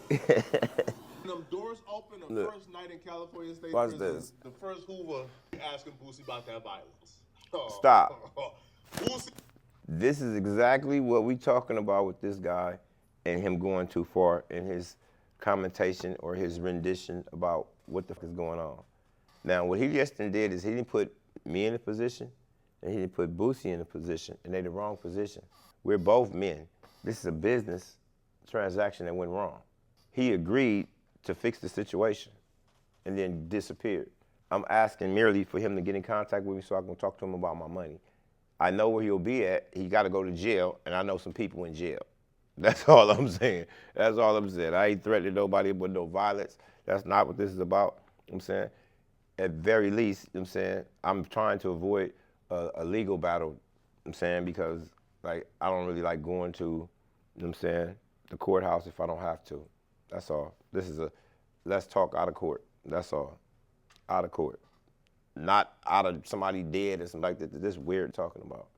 Them doors open the Look, first night in California State watch Prison. this. The first Hoover asking Boosie about that violence. Oh, Stop. Boosie. This is exactly what we talking about with this guy and him going too far in his commentation or his rendition about what the fuck is going on. Now, what he just did is he didn't put me in a position and he didn't put Boosie in a position, and they the wrong position. We're both men. This is a business transaction that went wrong. He agreed to fix the situation and then disappeared. I'm asking merely for him to get in contact with me so I can talk to him about my money. I know where he'll be at. He got to go to jail, and I know some people in jail. That's all I'm saying. That's all I'm saying. I ain't threatening nobody with no violence. That's not what this is about. You know what I'm saying? At very least, you know what I'm saying, I'm trying to avoid a legal battle, you know what I'm saying, because like I don't really like going to, you know what I'm saying, the courthouse if I don't have to. That's all. This is a let's talk out of court. That's all. Out of court. Not out of somebody dead or something like that. This weird talking about.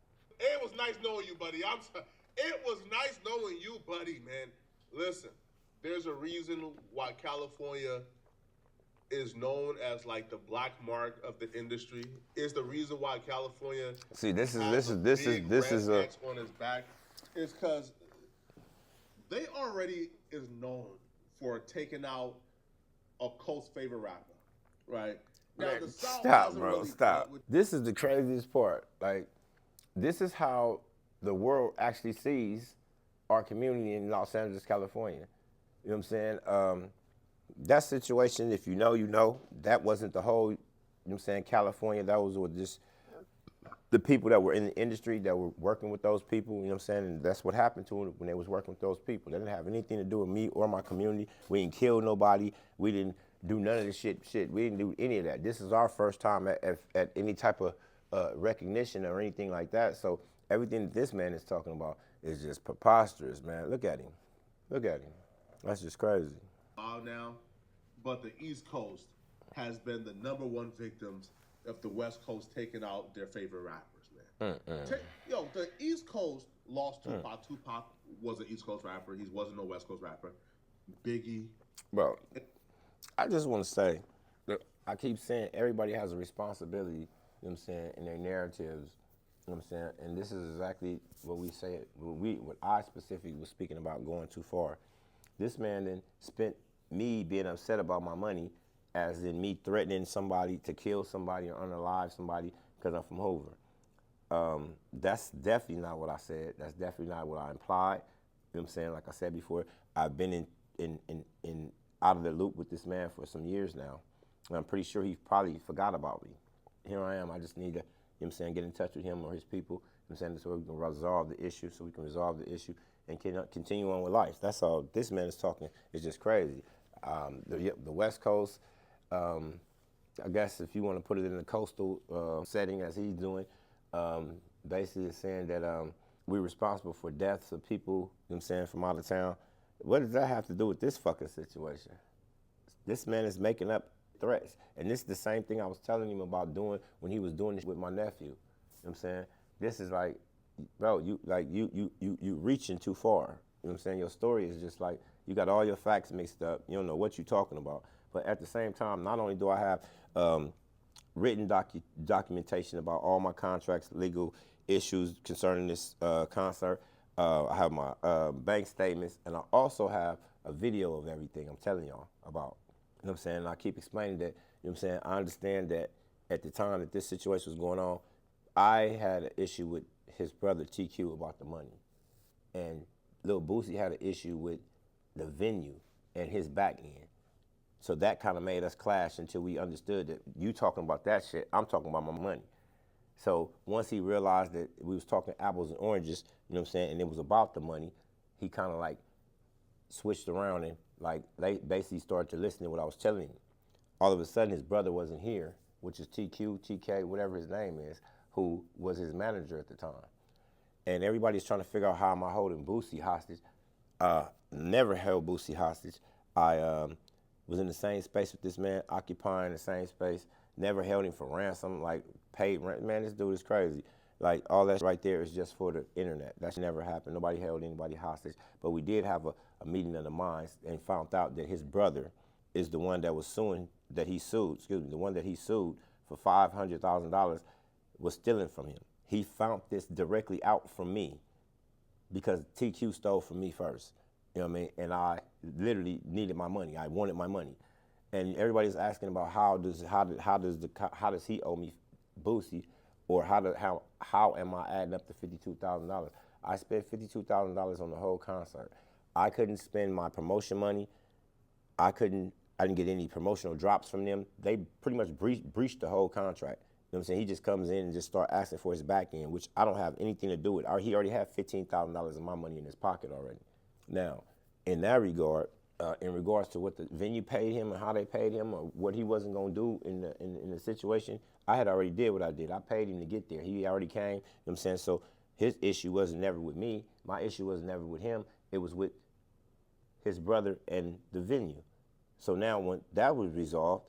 It was nice knowing you, buddy. It was nice knowing you, buddy, man. Listen, there's a reason why California is known as like the black mark of the industry. Is the reason why California See, this is has this a is this is big this red is a X on his back. Is because they already is known for taking out a coast favorite rapper, right? Now Man, the South stop, hasn't bro, really stop. dealt with. This is the craziest part. Like, this is how the world actually sees our community in Los Angeles, California. You know what I'm saying? That situation, if you know, you know. That wasn't the whole, you know what I'm saying, California. That was with just the people that were in the industry that were working with those people, you know what I'm saying? And that's what happened to them when they was working with those people. They didn't have anything to do with me or my community. We didn't kill nobody. We didn't do none of this shit. We didn't do any of that. This is our first time at any type of recognition or anything like that. So everything that this man is talking about is just preposterous, man. Look at him. Look at him. That's just crazy. Now, but the East Coast has been the number one victims of the West Coast taking out their favorite rappers, man. Yo, the East Coast lost Tupac. Tupac was an East Coast rapper. He wasn't no West Coast rapper. Biggie. Bro, I just want to say, that I keep saying everybody has a responsibility, you know what I'm saying, in their narratives, you know what I'm saying, and this is exactly what we say, what I specifically was speaking about going too far. This man then spent me being upset about my money as in me threatening somebody to kill somebody or unalive somebody because I'm from Hoover. That's definitely not what I said. That's definitely not what I implied. You know what I'm saying? Like I said before, I've been in out of the loop with this man for some years now. And I'm pretty sure he probably forgot about me. Here I am. I just need to, you know what I'm saying, get in touch with him or his people. You know what I'm saying, so we can resolve the issue, and can continue on with life. That's all. This man is talking is just crazy. The West Coast, I guess if you want to put it in a coastal setting as he's doing, basically it's saying that we're responsible for deaths of people, you know what I'm saying, from out of town. What does that have to do with this fucking situation? This man is making up threats. And this is the same thing I was telling him about doing when he was doing this with my nephew. You know what I'm saying? This is like, bro, you reaching too far. You know what I'm saying? Your story is just like, you got all your facts mixed up. You don't know what you're talking about. But at the same time, not only do I have written documentation about all my contracts, legal issues concerning this concert, I have my bank statements, and I also have a video of everything I'm telling y'all about. You know what I'm saying? And I keep explaining that, you know what I'm saying? I understand that at the time that this situation was going on, I had an issue with his brother TQ about the money. And Lil Boosie had an issue with the venue and his back end. So that kind of made us clash until we understood that you talking about that shit, I'm talking about my money. So once he realized that we was talking apples and oranges, you know what I'm saying, and it was about the money, he kind of like switched around and like they basically started to listen to what I was telling him. All of a sudden his brother wasn't here, which is TQ, TK, whatever his name is, who was his manager at the time. And everybody's trying to figure out how am I holding Boosie hostage. Never held Boosie hostage. I was in the same space with this man, occupying the same space. Never held him for ransom, like paid rent. Man, this dude is crazy. Like all that right there is just for the internet. That's never happened. Nobody held anybody hostage. But we did have a meeting of the minds and found out that his brother is the one that was suing, that he sued, the one that he sued for $500,000 was stealing from him. He found this directly out from me because TQ stole from me first. You know what I mean? And I literally needed my money. I wanted my money. And everybody's asking about how does he owe me Boosie, or how am I adding up to $52,000? I spent $52,000 on the whole concert. I couldn't spend my promotion money. I didn't get any promotional drops from them. They pretty much breached the whole contract. You know what I'm saying? He just comes in and just start asking for his back end, which I don't have anything to do with. He already had $15,000 of my money in his pocket already. Now, in that regard, in regards to what the venue paid him and how they paid him, or what he wasn't gonna do in the situation, I had already did what I did. I paid him to get there. He already came. You know what I'm saying? So his issue was never with me. My issue was never with him. It was with his brother and the venue. So now when that was resolved,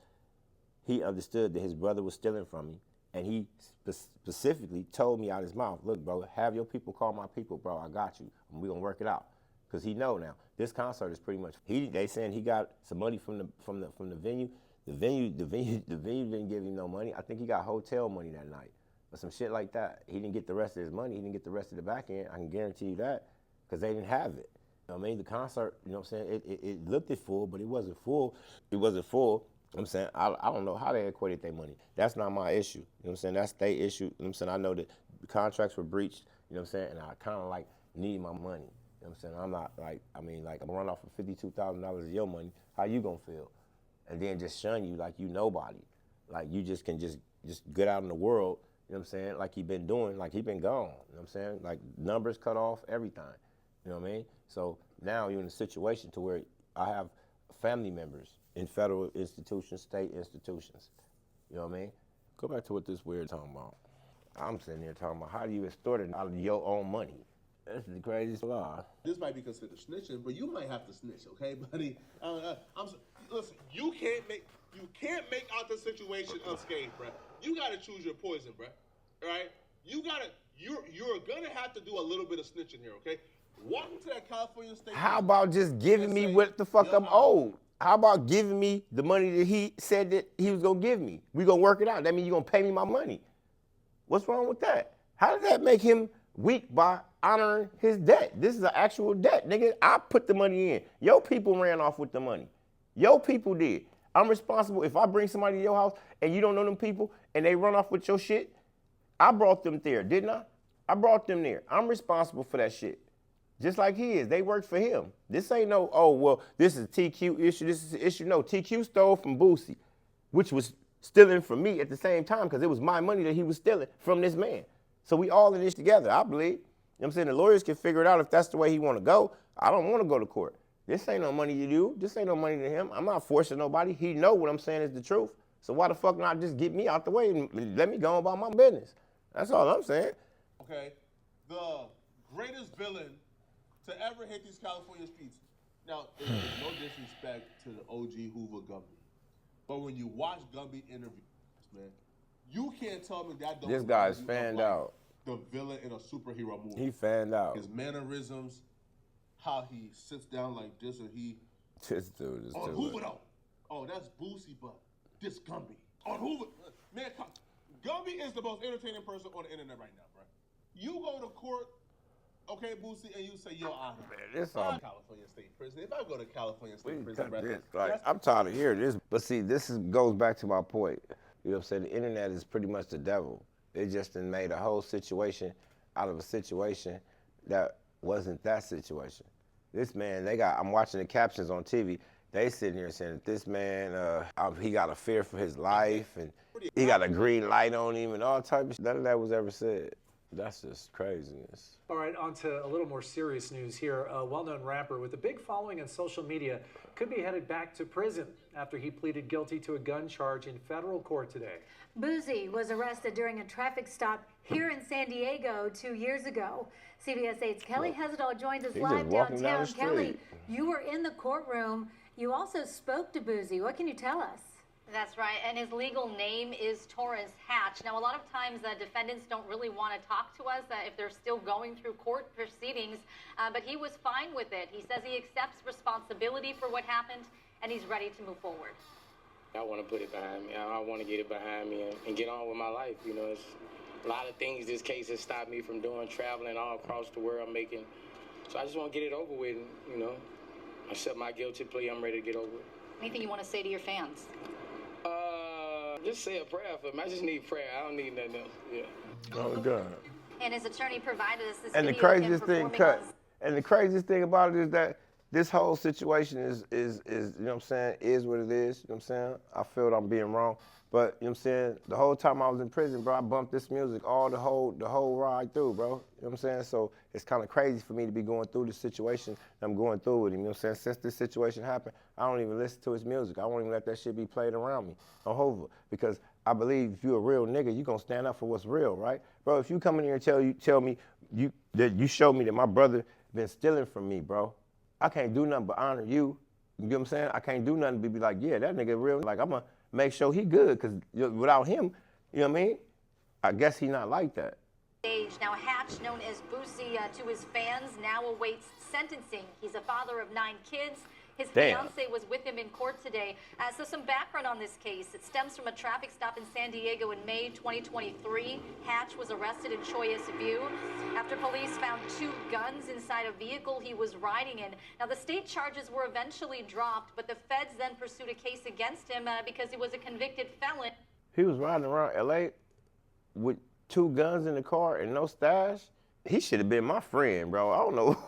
he understood that his brother was stealing from me, and he specifically told me out his mouth, look, bro, have your people call my people, bro. I got you. And we're gonna work it out. Because he know now. This concert is pretty much, they saying he got some money from the venue. The venue didn't give him no money. I think he got hotel money that night, or some shit like that. He didn't get the rest of his money. He didn't get the rest of the back end. I can guarantee you that, because they didn't have it. You know what I mean? The concert, you know what I'm saying, it looked full, but it wasn't full. It wasn't full. You know what I'm saying, I don't know how they equated their money. That's not my issue. You know what I'm saying? That's their issue. You know what I'm saying? I know that the contracts were breached, you know what I'm saying, and I kind of like need my money. You know what I'm saying? I'm not like, I'm running off of $52,000 of your money. How you gonna feel? And then just shun you like you nobody. Like you just can just get out in the world, you know what I'm saying? Like he been doing, like he been gone. You know what I'm saying? Like numbers cut off, everything. You know what I mean? So now you're in a situation to where I have family members in federal institutions, state institutions. You know what I mean? Go back to what this weird talking about. I'm sitting here talking about how do you extort it out of your own money? That's the craziest law. This might be considered snitching, but you might have to snitch, okay, buddy? Listen, you can't make out the situation unscathed, bruh. You gotta choose your poison, bruh. All right? You're gonna have to do a little bit of snitching here, okay? Walk into that California state. How about just giving me what the fuck I'm owed? How about giving me the money that he said that he was gonna give me? We gonna work it out. That means you gonna pay me my money. What's wrong with that? How does that make him weak by honoring his debt? This is an actual debt, nigga. I put the money in. Your people ran off with the money. Your people did. I'm responsible. If I bring somebody to your house and you don't know them people and they run off with your shit, I brought them there, didn't I? I brought them there. I'm responsible for that shit. Just like he is. They worked for him. This ain't no, oh, well, this is a TQ issue, this is an issue. No, TQ stole from Boosie, which was stealing from me at the same time because it was my money that he was stealing from this man. So we all in this together, I believe. You know what I'm saying? The lawyers can figure it out if that's the way he want to go. I don't want to go to court. This ain't no money to you. This ain't no money to him. I'm not forcing nobody. He know what I'm saying is the truth. So why the fuck not just get me out the way and let me go about my business? That's all I'm saying. Okay, the greatest villain to ever hit these California streets. Now, there's no disrespect to the OG Hoover Gumby, but when you watch Gumby interviews, man, you can't tell me that don't. This guy's fanned out. The villain in a superhero movie. He fanned out. His mannerisms, how he sits down like this, or he. This dude is on Hoover though. Oh, that's Boosie, but this Gumby on Hoover. Man, Gumby is the most entertaining person on the internet right now, bro. You go to court, okay, Boosie, and you say, "Yo, Honor, this all California State Prison. If I go to California State Prison, I'm tired of hearing this. But see, goes back to my point. You know what I'm saying? The internet is pretty much the devil. It just made a whole situation out of a situation that wasn't that situation. This man, I'm watching the captions on TV. They sitting here saying that this man, he got a fear for his life, and he got a green light on him, and all type of shit. None of that was ever said. That's just craziness. All right, on to a little more serious news here. A well-known rapper with a big following on social media could be headed back to prison after he pleaded guilty to a gun charge in federal court today. Boosie was arrested during a traffic stop here in San Diego 2 years ago. CBS 8's Kelly Hezedal joins us live downtown. Kelly, you were in the courtroom. You also spoke to Boosie. What can you tell us? That's right, and his legal name is Torres Hatch. Now, a lot of times defendants don't really want to talk to us if they're still going through court proceedings, but he was fine with it. He says he accepts responsibility for what happened, and he's ready to move forward. I want to put it behind me. I want to get it behind me and get on with my life. You know, it's a lot of things this case has stopped me from doing, traveling all across the world, making. So I just want to get it over with, and, you know, accept my guilty plea. I'm ready to get over it. Anything you want to say to your fans? Just say a prayer for me. I just need prayer. I don't need nothing else. Yeah. Oh God. And his attorney provided us this And the video of him craziest thing, performing and the craziest thing about it is that this whole situation is you know what I'm saying, is what it is. You know what I'm saying? I feel I'm being wrong. But you know what I'm saying, the whole time I was in prison, bro, I bumped this music all the whole ride through, bro. You know what I'm saying? So it's kind of crazy for me to be going through the situation I'm going through with him. You know what I'm saying? Since this situation happened, I don't even listen to his music. I won't even let that shit be played around me on Hoover. Because I believe if you're a real nigga, you gonna stand up for what's real, right? Bro, if you come in here and tell me that you show me that my brother been stealing from me, bro, I can't do nothing but honor you. You get what I'm saying? I can't do nothing but be like, yeah, that nigga real. Like, I'm gonna make sure he good, because without him, you know what I mean? I guess he not like that. Now, Hatch, known as Boosie to his fans, now awaits sentencing. He's a father of 9 kids. His fiance was with him in court today. So some background on this case. It stems from a traffic stop in San Diego in May 2023. Hatch was arrested in Choyas View after police found 2 guns inside a vehicle he was riding in. Now, the state charges were eventually dropped, but the feds then pursued a case against him because he was a convicted felon. He was riding around L.A. with 2 guns in the car and no stash. He should have been my friend, bro. I don't know.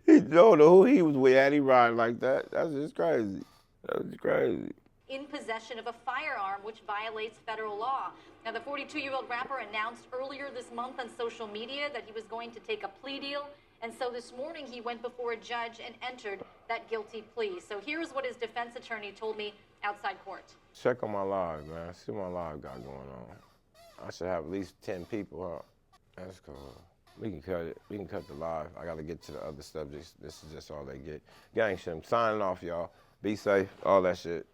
Don't know who he was with. Had he riding like that? That's just crazy. That's just crazy. In possession of a firearm, which violates federal law. Now, the 42-year-old rapper announced earlier this month on social media that he was going to take a plea deal. And so this morning he went before a judge and entered that guilty plea. So here's what his defense attorney told me outside court. Check on my live, man. See what my live got going on. I should have at least 10 people, huh? That's cool. We can cut it. We can cut the live. I got to get to the other subjects. This is just all they get. Gang shit. I'm signing off, y'all. Be safe. All that shit.